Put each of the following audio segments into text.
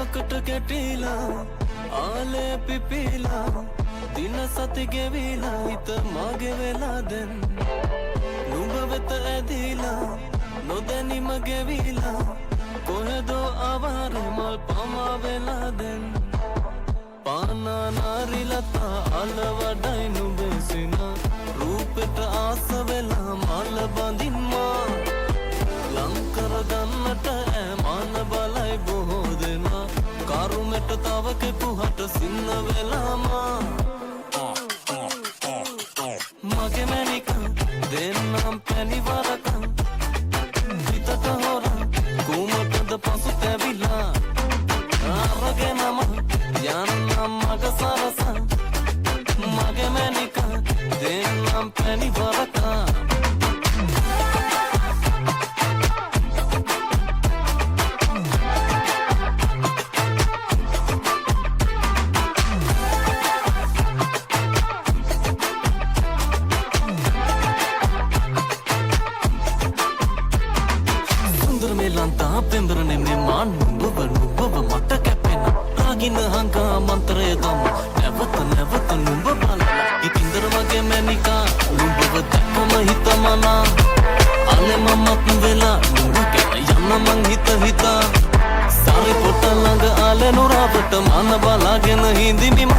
කුඩාවකට ගැටිලා ආලේ පිපිලා දින සති ගෙවිලා හිත මගේ වෙලා දැන් නුඹ වෙත ඇදිලා නොදැනීම ගෙවිලා කොහෙදෝ ආවාරේ මල් පමා වෙලා දැන් පානා නාරිලතා අල වඩයි නුඹේ සින රූපෙට ආස වෙලා මල බඳින්මා ලංකර ගන්නට ඈමාන බලයි බොහෝ දෙනා කරුමෙට තව කෙපුහට සින්න වෙලාමා මගේ මැනිකා දෙන්නම් පැණිවරකා හිතට හොරා කුමටද පසු තැවිලා අරගෙනම යන්නම් මග සරසා මගේ මැනිකා දෙන්නම් පැණිවරකා පෙම්බරනේ මේ මාන් නුඹව මට කැපෙන රාගින හංකා මන්ත්‍රය දම නැවත නුඹ බලලා ඉතින්දර වගේ මැනිකා නුඹව දැක්කම හිතමනා අනේ මමත් වෙලා නුඹ ගැන යන්න මං හිතා සාරි පොට ළඟ ආලේ නුරාවට මන බලාගෙන හිඳිමිම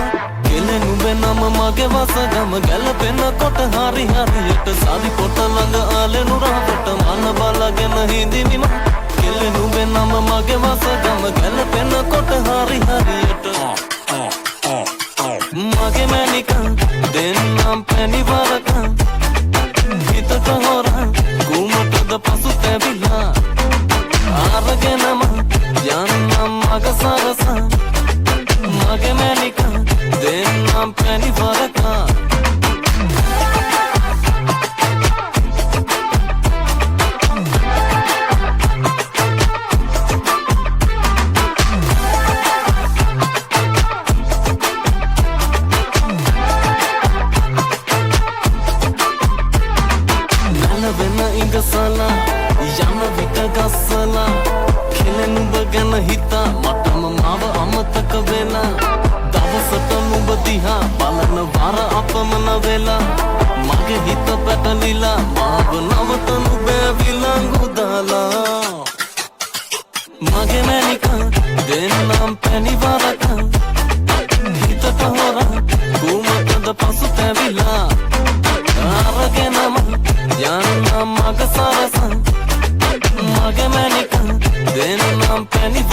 කෙලෙ නුඹේ නම මගේ වසගම ගැලපෙන කොට හරියට සාරි පොට ළඟ ආලේ නුරාවට මන බලාගෙන හිඳිමිම කෙලෙ නුඹේ නම මගේ වසගම ගැලපෙන කොට හරියට මගේ මැනිකා දෙන්නම් පැණිවරකා හිතට හොරා කුමටද පසු තැවිලා අරගෙනම යන්නම් මග සරසා මගේ මැනිකා දෙන්නම් පැණිවරකා ඉඟසලා යන විට ගස්සලා කෙලෙ නුඹ ගැන හිතා මටම මාව අමතක වෙලා දවසට නුඹ දිහා බලන වර අපමණ වෙලා මගේ හිත පැටලිලා මාව නවත නුඹ විලංගු දාලා මගේ මැනිකා දෙන්නම් පැණිවරකා හිතට හොරා කුමටද පසු තැවිලා අරගෙනම යන්නම් මග සරසා මගේ මැනිකා දෙන්නම් පැණිවරකා